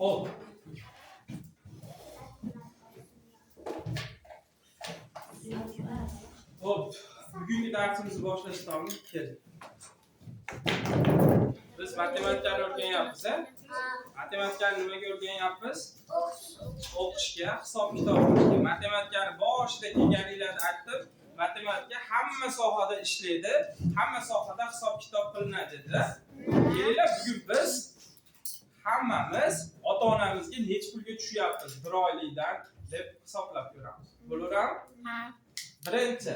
Hop. Hop. Bugungi darsimizni boshlashdan keling. Biz matematikani o'rganyapmiz, a? Matematikani nimaga o'rganyapmiz? O'qishga, hisob-kitob o'qishga. Matematikani boshida kelganinglarni aytdim. Matematika hamma sohada ishlaydi, hamma sohada hisob-kitob qilinadi dedi. Kelinglar, bugun biz hammamiz ota-onamizga necha pulga tushyapmiz bir oylikdan deb hisoblab ko'ramiz. Bo'laverami? Ha. Birinchi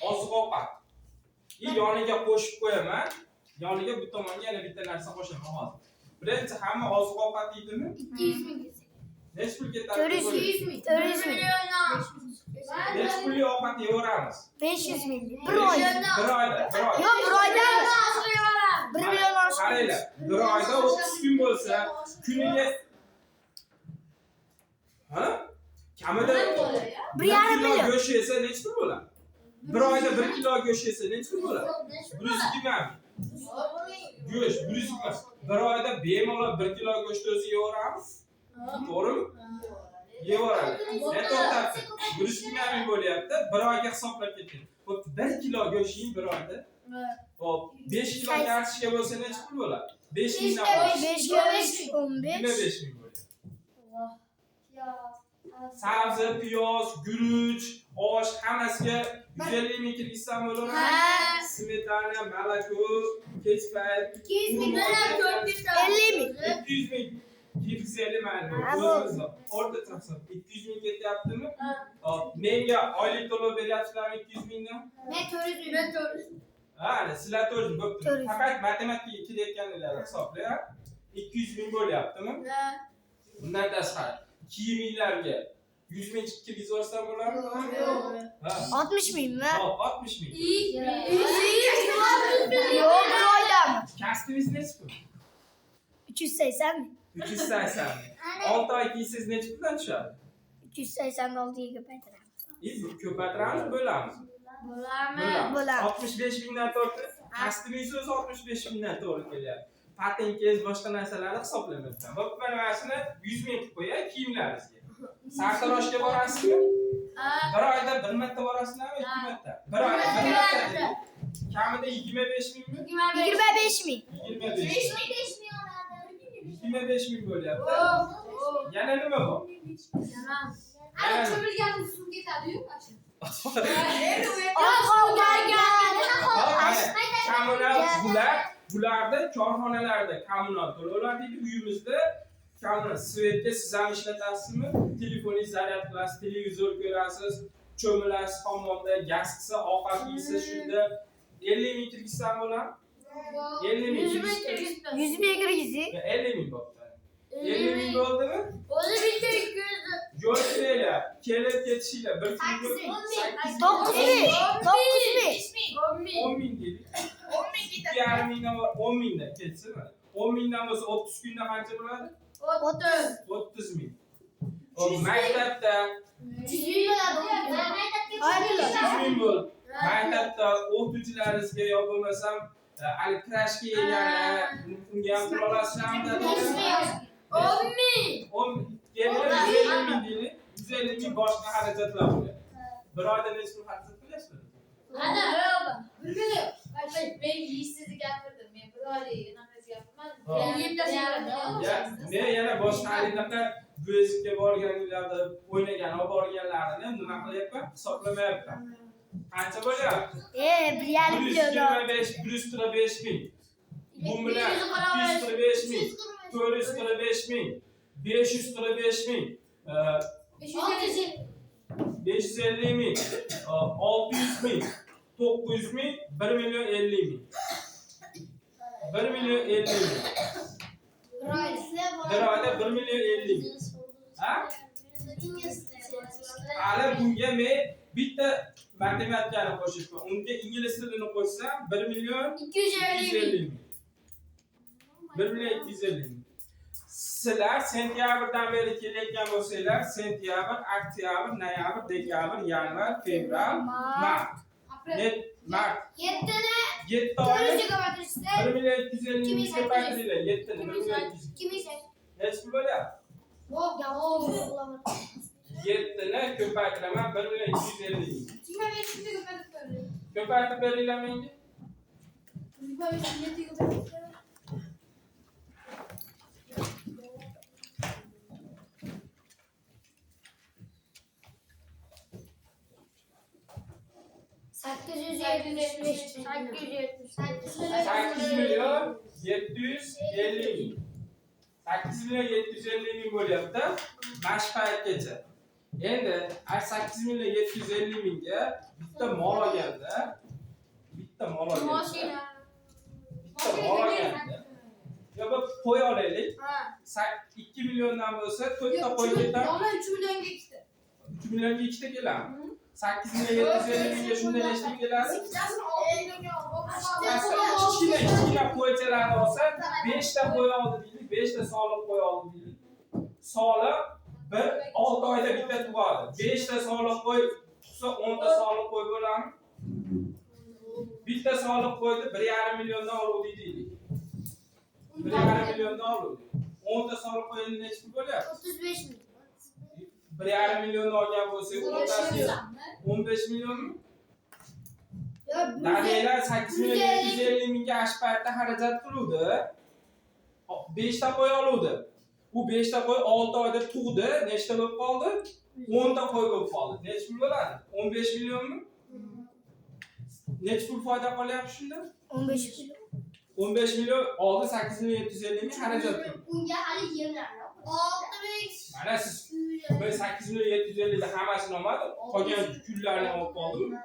oziq-ovqat. Yoniga qo'shib qo'yaman. Yoniga bu tomonga yana bitta narsa qo'shaman hozir. Birinchi hamma oziq-ovqat yeydimi? 200 ming. Necha pul ketadi? 400 ming. 400 ming. Necha pulli ovqat yeyoramiz? 500 ming. Bir oy. Bir oyda. Yo'q, bir oyda 1 million oshib. Qaranglar, bir oyda 30 kun bo'lsa, kuniga kamida 1,5 million go'sht yesa necha pul bo'ladi? Bir oyda 1 kilo go'sht yesa necha pul bo'ladi? 120 ming. Go'sht 120 ming. Bir oyda bemalol 1 kilo go'sht o'zi yeyoramiz. To'g'rimi? Yeyoramiz. Ne to'xtatdi? 120 ming bo'lyapti. Bir oyga hisoblab keting. Xo'p, 1 kilo go'sht yeng bir oyda. Xo'p, 5 kilo kartoshka bo'lsa necha pul bo'ladi? 5 mingdan 5 ga 15. 5 ming bo'ladi. Sabzi, piyoz, guruch, osh hammasiga 150 ming kirgizsam bo'ladimi? Ha. Smetana, malako, kechpayt, 200 ming. 50 ming. 200 ming. 250 ming. O'rtacha hisob 200 ming ketyaptimi? Hop, menga oylik to'lov beryapsizlarmi 200 mingdan? Men 400 ming. Ha, sizlar to'g'ri bo'pti. Faqat matematikaga kelayotganlar hisobla. 200 ming bo'lyaptimi? Bundan tashqari kiyimlarga 100 ming kirgizsam bo'ladimi? Ha. 60 mingmi? Hop, 60 ming. Yo'q, bir oydami? Kasbingiz necha pul? 380 ming. 380 ming. 6 oy kiysiz necha puldan tushadi? 386 ga ko'paytiramiz. Ko'paytiramiz, bo'lamiz. Bo'ladi. 65 mingdan to'g'ri. Kasbingiz o'zi 65 mingdan to'g'ri kelyapti. Patentingiz boshqa narsalarni hisoblamayapman. Bo'p, mana shuni 100 ming qilib qo'yay kiyimlaringizga. Sartaroshga borasizmi? Bir oyda bir marta borasizlarmi, ikki marta? Bir oyda bir marta. Kamida 25 mingmi? 25 ming. 25 ming bo'lyapti. Yana nima bor? Ana cho'milgan suv ketadi-yu, mana. Kommunal bularda korxonalarda kommunal to'lovlar deydi. Uyimizda kommunal svetga siz ham ishlatasizmi? Telefoningiz zaryad qilasiz, televizor ko'rasiz, cho'milasiz, hammomda gaz qilsa, ovqat yeysiz, shunda 50 ming kirgizsam bo'ladimi? 50 ming. 100 ming kirgizing. 50 ming bo'ldi. 50 ming bo'ldimi? O'zi bitta 200. Yo'lchilar, kelib ketishinglar 1 kun 9 ming. 10 ming dedik. 2,5 mingdan 10 mingdan ketsin. 10 mingdan bo'lsa 30 kunda qancha bo'ladi? 30 ming. Maktabda 100 ming bo'ladi. 100 ming bo'ldi. Maktabda o'qituvchilaringizga yo bo'lmasam hali krashga yegani unga ham pul olasizlarmi? 10 ming. 10 ming. 150 ming deylik. 150 ming boshqa xarajatlar bo'ladi. Bir oyda necha pul xarajat qilyapsiz? Ana, bir kuni men yeysizni gapirdim. Men bir oylik nafas gapirmadim. Men yana boshqa anaqa bo'zikka borganinglarda o'ynagan olib borganlarini nima qilyapman? Hisoblamayapman. Qancha bo'lyapti? 1,5 million. 145 ming. Bu bilan 245 ming, 445 ming, 545 ming, 550 ming, 600 ming, 900 ming, 1 million 50 ming. 1 million 50 ming. Bir oyda 1 million 50 ming. Ha? Hali bunga men bitta matematikani qo'shibman. Unga ingliz tilini qo'shsam 1 million 250 ming. 1 million 250 ming. Sizlar sentyabrdan beri kelayotgan bo'lsanglar, sentyabr, oktyabr, noyabr, dekabr, yanvar, fevral, mart. Mart. 7 7 oyni 1 million 250 ming ko'paytiringlar. 7 ni 1 million 200. Hech pul bo'lyapti. 7 ni ko'paytiraman 1 million 250 ming. Ko'paytirib beringlar menga. Sakkiz yuz yetmish besh. 8 million 750 ming. 8 million 750 ming bo'lyapti. Mana shu paytgacha. Endi 8 million 750 mingga bitta mol olganda, Mashina. Ya bu qo'y olaylik. 2 milliondan bo'lsa 4 ta qo'y ketar. 3 millionga ikkita. 3 millionga ikkita keladi. 8 million 750 mingga shunda nechta keladi? Kichkina qo'ychalarni olsa 5 ta qo'y oldi deylik, 5 ta soliq qo'y oldi deylik. Soliq 6 oyda bitta tug'adi. 5 ta soliq qo'y tug'sa 10 ta soliq qo'y bo'ladimi? Bitta soliq qo'ydi 1,5 milliondan oluvdik deylik. 1,5 milliondan oluvdik. 10 ta soliq qo'yni necha pul bo'lyapti? 35 ming. 1,5 milliondan olgan bo'lsak, 15 millionmi? Dadanglar 8 million 750 mingga ash paytda xarajat qiluvdi. 5 ta qo'y oluvdi. Bu 5 ta qo'y 6 oyda tug'di. Nechta bo'lib qoldi? 10 ta qo'y bo'lib qoldi. Necha pul bo'ladi? 15 millionmi? Necha pul foyda qolyapti shunda? 15 million. 15 million oldi 8 million 750 ming xarajat qildi. Unga hali yerlar. 6 Mana siz 8 million 750 da hammasini olmadi. Qolgan kunlarni olib qoldimi?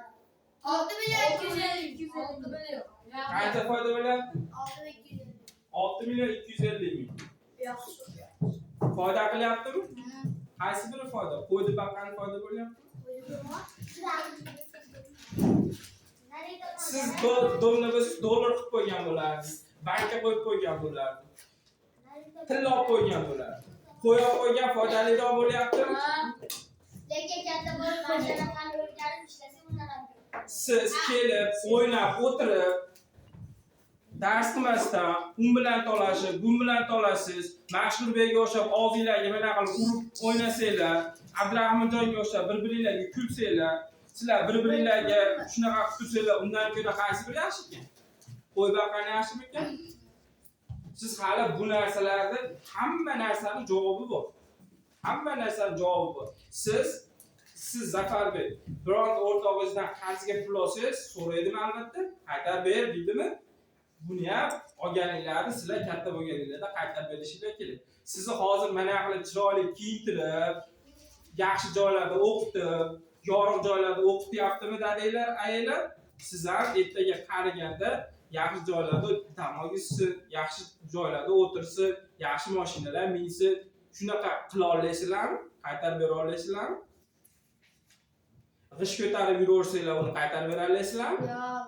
6 million 250. 6 million. Qancha foyda bo'lyapti? 6 million 250 ming. Foyda qilyaptimi? Qaysi biri foyda? Qo'ydi baqqani foyda bo'lyapti? Siz dollar qilib qo'ygan bo'lardingiz. Bankka qo'yib qo'ygan bo'lardingiz. Tilla olib qo'ygan bo'lardi. Qo'yib qo'ygan foydaliroq bo'lyaptimi? Lekin katta bo'lib mashinalarni o'rganib ishlasa undan ham ko'p. Siz kelib, o'ynab, o'tirib dars qilmasdan, un bilan talashib, bun bilan talashsiz, Mashhurbekka o'xshab og'zingizlarga mana qilib urib o'ynasanglar, Abdurahmonjonga o'xshab bir-biringizlarga kulsanglar, sizlar bir-biringizlarga shunaqa qilib tursanglar, undan ko'ra qaysi biri yaxshi ekan? Qo'y baqqani yaxshimi ekan? Siz hali bu narsalarda hamma narsaning javobi bor. Hamma narsaning javobi bor. Siz Zafarbek, bironta o'rtog'ingizdan qarzga pul olsangiz, so'raydimi albatta? Qaytarib ber deydimi? Buni ham olganinglarni sizlar katta bo'lganinglarda qaytarib berishinglar kerak. Sizni hozir mana qilib chiroyli kiyintirib, yaxshi joylarda o'qitib, yorug' joylarda o'qityaptimi dadanglar, ayanglar? Siz ham ertaga qariganda yaxshi joylarda dam olishsiz, yaxshi joylarda o'tirsiz, yaxshi mashinalar minsiz, shunaqa qila olasizlarmi? Qaytarib bera olasizlarmi? G'ish ko'tarib yuraversanglar, uni qaytarib bera olasizlarmi? Yo'q.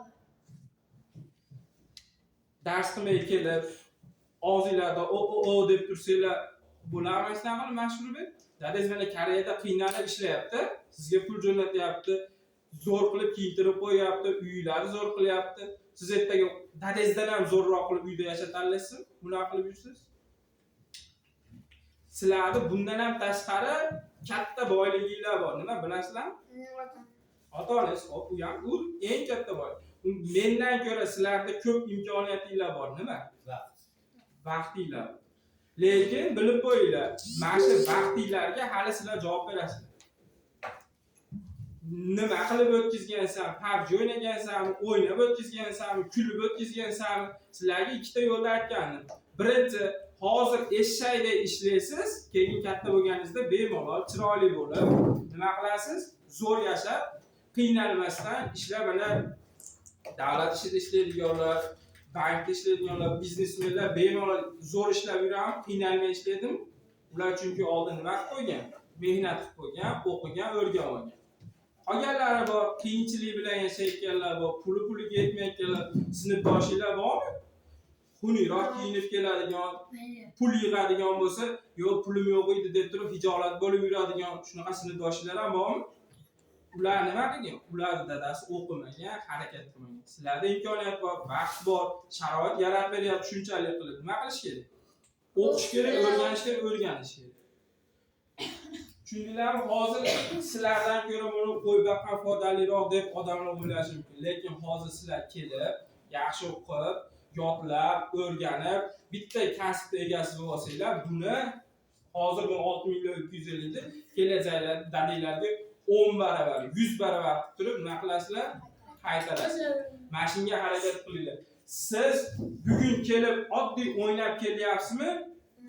Dars qilmay kelib, og'zingizlarda o deb tursanglar, bo'larmi shunaqa Mashhurbek? Dadangiz mana Koreyada qiynalib ishlayapti, sizga pul jo'natyapti, zo'r qilib kiyintirib qo'yapti, uylari zo'r qilyapti. Siz ertaga dadangizdan ham zo'rroq qilib uyda yashatalasizmi? Bunaqa qilib yursiz. Sizlarda bundan ham tashqari katta boyliginglar bor. Nima bilasizlarmi? Ota-onangiz, u ham eng katta boylik. Mendan ko'ra sizlarda ko'p imkoniyatinglar bor. Nima? Vaqtinglar. Lekin bilib qo'yinglar, mana shu vaqtinglarga hali sizlar javob berasizlar. Nima qilib o'tkazgansan, PUBG o'ynagansanmi, o'ynab o'tkazgansanmi, kulib o'tkazgansanmi? Sizlarga ikkita yo'lda aytgandim. Birinchi, hozir eshakdek ishlaysiz, keyin katta bo'lganingizda bemalol, chiroyli bo'lib, nima qilasiz? Zo'r yashab, qiynalmasdan ishlab, mana davlat ishida ishlaydiganlar, bankda ishlaydiganlar, biznesmenlar bemalol zo'r ishlab yuradi, qiynalmay ishlaydimi? Ular chunki oldin nima qilib qo'ygan? Mehnat qilib qo'ygan, o'qigan, o'rganib olgan. Qolganlari bor, qiyinchilik bilan yashayotganlar bor, puliga yetmayotganlar, sinfdoshinglar bormi? Xuniyroq kiyinib keladigan, pul yig'adigan bo'lsa, yo'q pulim yo'q edi deb turib hijolat bo'lib yuradigan shunaqa sinfdoshlar ham bormi? ular nima qilgan? Ular dadasi o'qimagan, harakat qilmagan. Sizlarda imkoniyat bor, vaqt bor, sharoit yaratib beryapti, shunchalik qilib. Nima qilish kerak? O'qish kerak, o'rganish kerak, o'rganish kerak. Tushundinglarmi? Hozir sizlardan ko'ra buni qo'yib boqqan foydaliroq deb odamlar o'ylashi mumkin. Lekin hozir sizlar kelib, yaxshi o'qib, yodlab, o'rganib, bitta kasb egasi bo'lsanglar, buni hozir bu 6 million 250 edi, kelajakda dadanglarga 10 baravar, 100 baravar qilib turib, nima qilasizlar? Qaytarasiz. Mana shunga harakat qilinglar. Siz bugun kelib oddiy o'ynab kelyapsizmi?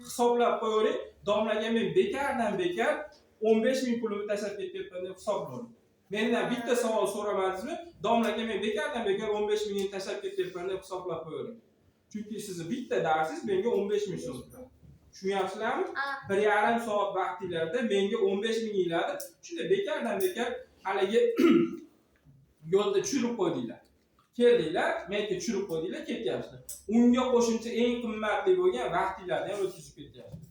Hisoblab qo'ying. Domlaga men bekardan bekar 15 ming pulni tashlab ketyapman deb hisoblang. Mendan bitta savol so'ramadingizmi? Domlaga men bekardan bekar 15 mingni tashlab ketyapman deb hisoblab qo'ying. Chunki sizni bitta darsingiz menga 15 ming so'm turadi. Tushunyapsizlarmi? 1,5 soat vaqtingizda menga 15 ming yiladi. Shunda bekardan bekar haligi yo'lda tushirib qo'ydinglar. Keldinglar, menga tushirib qo'ydinglar, ketyapsizlar. Unga qo'shimcha eng qimmatli bo'lgan vaqtinglarni ham o'tkazib ketyapsiz.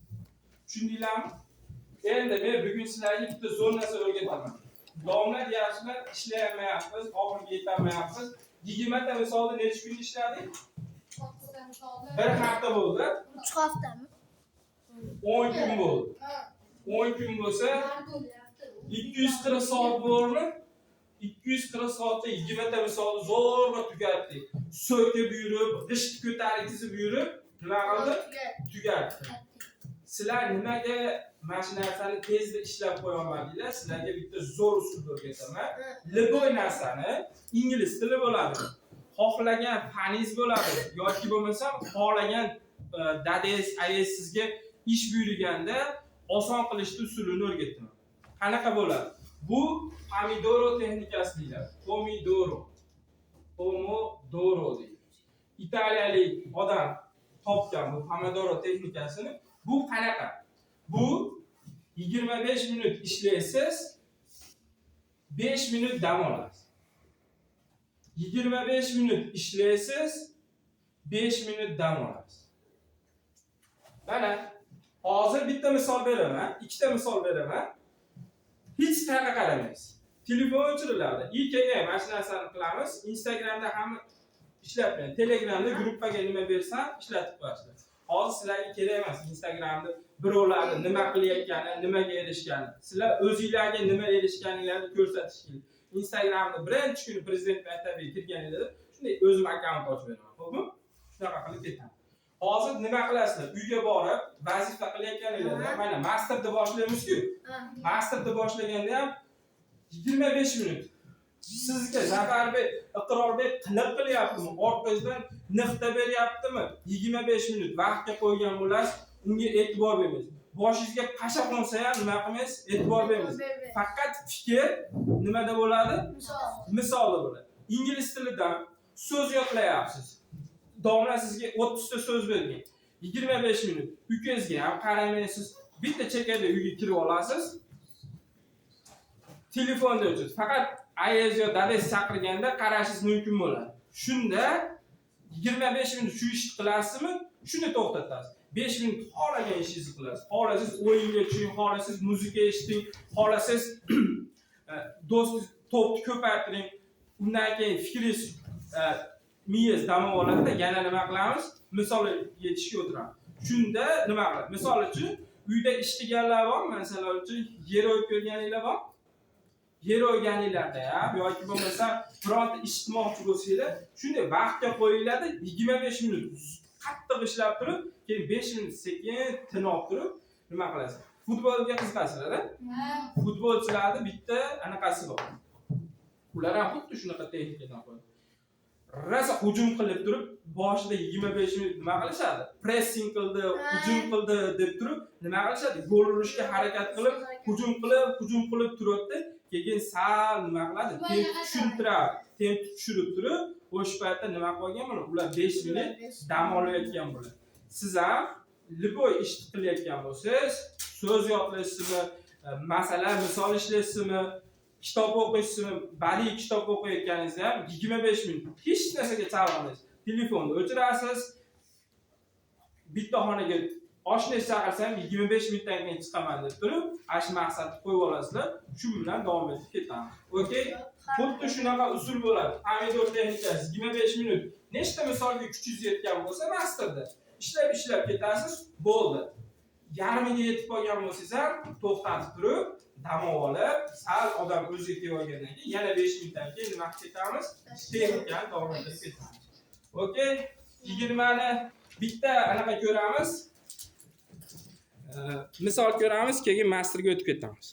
Tushundinglarmi? Endi men bugun sizlarga bitta zo'r narsa o'rgataman. Domla deyapsizlar, ishlayapmiz, oxiriga yetolmayapmiz. 20 ta misolda necha kun ishladik? Bir hafta bo'ldi. 3 haftami? 10 kun bo'ldi. 10 kun bo'lsa 240 soat bormi? 240 soatda 20 ta misolni zo'rg'a tugatdik. So'kib yurib, g'isht ko'tarib yurib, nima qildi? Tugatdi. Sizlar nimaga mana shu narsani tezda ishlab qo'ya olmadinglar? Sizlarga bitta zo'r usul o'rgataman. Liboy narsani ingliz tili bo'ladi. Xohlagan faningiz bo'ladi yoki bo'lmasa xohlagan dadangiz, ayingiz sizga ish buyurganda oson qilishni usulini o'rgataman. Qanaqa bo'ladi? Bu pomidoro texnikasi deyiladi. Pomodoro deyiladi. Italiyalik odam topgan bu pomodoro texnikasini. Bu qanaqa? Bu 25 minut ishlaysiz, 5 minut dam olasiz. 25 minut ishlaysiz, 5 minut dam olasiz. Mana hozir bitta misol beraman, ikkita misol beraman. Hech qayerga qaramaysiz. Telefon o'chiriladi. IKG mana shu narsani qilamiz. Instagramda hamma ishlatmaydi. Telegramda gruppaga nima bersam ishlatib qo'yasiz. Hozir sizlarga kerak emas Instagramda birovlarni nima qilayotgani, nimaga erishgani. Sizlar o'zingizlarga nima erishganingizni ko'rsatish kerak. Instagramda birinchi kuni prezident maktabiga kirganingizda shunday o'zim akkaunt ochib beraman, xo'pmi? Shunaqa qilib ketaman. Hozir nima qilasizlar? Uyga borib, vazifa qilayotganingizda, mana masterni boshlaymiz-ku. Masterni boshlaganda ham 25 minut. Sizga Zafarbek, Iqrorbek qilib qilyaptimi? Orqangizdan nixta beryaptimi? 25 minut vaqtga qo'ygan bo'lasiz, unga e'tibor bermaysiz. Boshingizga pasha qo'nsa ham nima qilmaysiz? E'tibor bermaysiz. Faqat fikr nimada bo'ladi? Misolda bo'ladi. Ingliz tilidan so'z yodlayapsiz. Domla sizga 30 ta so'z bergan. 25 minut. Ukangizga ham qaramaysiz. Bitta chekada uyga kirib olasiz. Telefonda o'chirasiz. Faqat ayingiz yo dadangiz chaqirganda qarashingiz mumkin bo'ladi. Shunda 25 minut shu ishni qilasizmi? Shuni to'xtatasiz. 5 minut xohlagan ishingizni qilasiz. Xohlasangiz o'yinga tushing, xohlasangiz muzika eshiting, xohlasangiz do'st to'pni ko'paytiring. Undan keyin fikringiz miyangiz dam oladi, yana nima qilamiz? Misol yetishga o'tiramiz. Shunda nima qilamiz? Misol uchun uyda ishchiganlar bor, masalan uchun yer o'yib ko'rganinglar bor. Yer o'yganinglarda ham yoki bo'lmasa bironta ish qilmoqchi bo'lsanglar, shunday vaqtga qo'yinglarda 25 minut qattiq ishlab turib, keyin 5 minut sekin tinib turib, nima qilasiz? Futbolga qiziqasizlar-a? Futbolchilarda bitta anaqasi bor. Ular ham xuddi shunaqa texnikadan qo'yadi. Rasa hujum qilib turib, boshida 25 minut nima qilishadi? Pressing qildi, hujum qildi deb turib, nima qilishadi? Gol urishga harakat qilib, hujum qilib turibdi. Keyin sal nima qiladi? Temp tushirib turib, o'sha paytda nima qilgan bo'ladi? Ular 5 minut dam olayotgan bo'ladi. Siz ham liboy ish qilayotgan bo'lsangiz, so'z yodlaysizmi, masalan, misol ishlaysizmi, kitob o'qiysizmi, badiiy kitob o'qiyotganingizda ham 25 minut hech narsaga chalg'iysiz. Telefonni o'chirasiz, bitta xonaga oshni chaqirsam 25 minutdan keyin chiqaman deb turib, ana shu maqsadni qo'yib olasizlar. Shu bilan davom etib ketamiz. Okey? Xuddi shunaqa usul bo'ladi. Pomidor texnikasi 25 minut. Nechta misolga kuchingiz yetgan bo'lsa, masterda ishlab ketasiz, bo'ldi. Yarmiga yetib qolgan bo'lsangiz ham to'xtatib turib, dam olib, sal odam o'ziga kelib olgandan keyin yana 5 minutdan keyin nima qilib ketamiz? Texnikani davom ettirib ketamiz. Okey? 20 ni bitta anaqa ko'ramiz. Misol ko'ramiz, keyin masterga o'tib ketamiz.